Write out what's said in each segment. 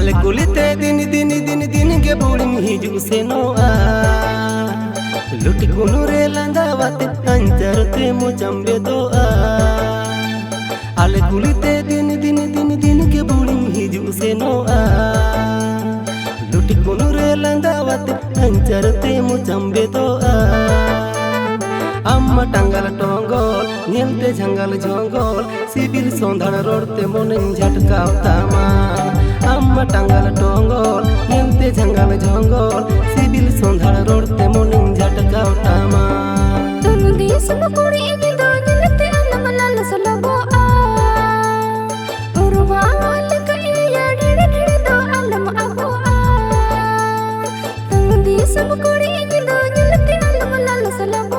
आले कुलिते दिन दिन दिन दिन के बुड़िम हिजू से नोआ लुट कुनुरे लंदावते अंजरते मुचंबे दोआ आले कुलिते दिन दिन दिन दिन के बुड़िम हिजू से नोआ लुट कुनुरे लंदावते अंजरते मुचंबे दोआ अम्मा टंगल टोंगोल नियंते झंगल झोंगोल सिबिल सोंधण रोडते मोनें झटकाव तामा अम्मा टंगल टोंगोल नियंते झंगल झोंगोल सिबिल सोंधण रोडते मोनें झटकाव तामा तुनु दिस मुकुड़ी इनी दो निलते अलम लाल सलबो आ उरुवा लक इया ढेड़ ढेड़ दो अलम अबो आ तुनु दिस मुकुड़ी इनी दो निलते अलम लाल सलबो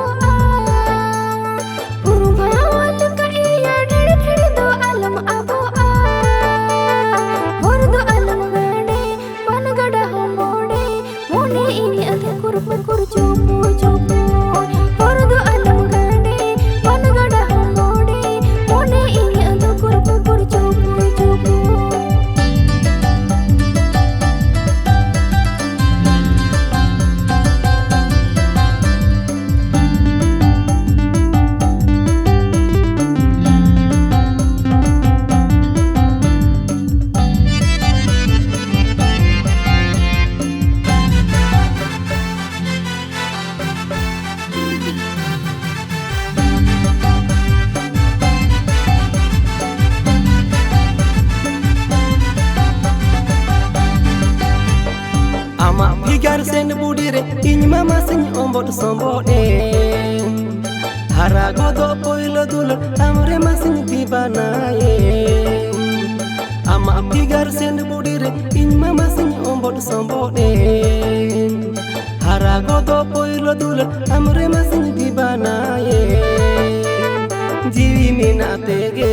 Figar sen budire in mama sen ombot sombode harago do poilo dul amre masin dibanaye ama figar sen budire in mama sen ombot sombode harago do poilo dul amre masin dibanaye jiwi minatege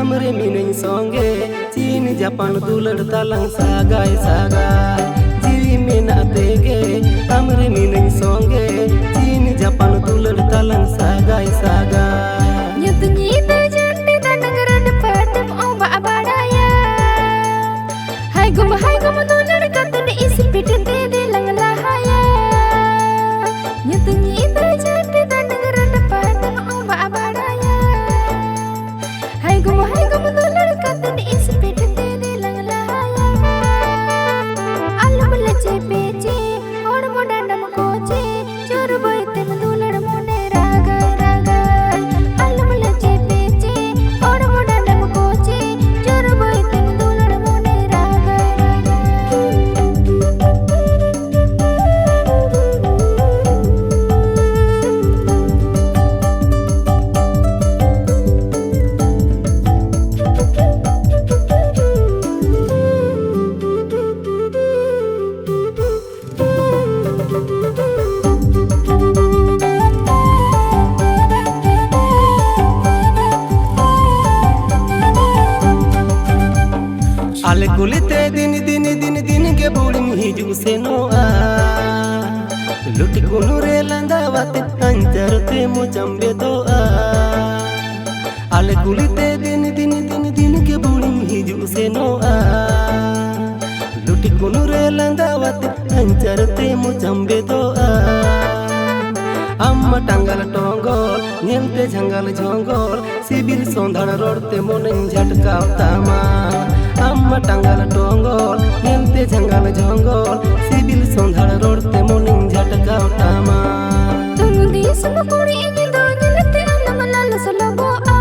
amre minin songe chin japan dulad talang sagai sagai minatege amre mineng songe chin japan dulad talang sagai sagai nyutnyi tajante tanangaran patam oba abadaya hai gum dulad katan ispitete de langlahaya nyutnyi tajante tanangaran patam oba abadaya hai gum dulad katan ispitete आले कुलिते दिन दिन दिन दिन के बुड़िम हिजू से नोआ लुट कुनुरे लंदावते अंजरते मुचंबे दोआ आले कुलिते दिन दिन दिन दिन के बुड़िम हिजू से नोआ लुट कुनुरे लंदावते अंजरते मुचंबे दोआ अम्मा टंगल टोंगोल नियंते झंगल झोंगोल सिबिल सोंधण रोडते मोनें झटकाव तामा अम्मा टंगल टोंगोल नियंते झंगल झोंगोल सिबिल सोंधण रोडते मोनें झटकाव तामा तुनु दिस मुकुड़ी इनी दो निलते अलम लाल सलबो आ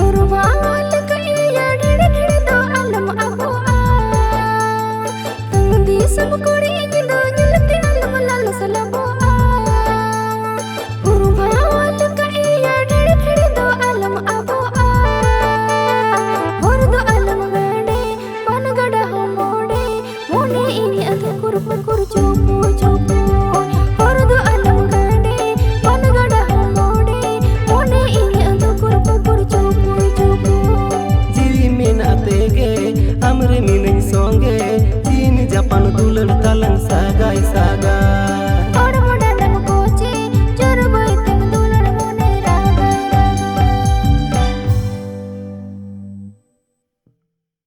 उरुवा लक इया ढेड़ ढेड़ दो अलम अबो आ तुनु दिस मुकुड़ी इनी दो निलते अलम लाल सलबो आ उरुवा लक इया ढेड़ ढेड़ दो अलम अबो आ hordo alam gade pan gada homode mone ini ate kurpa kurcho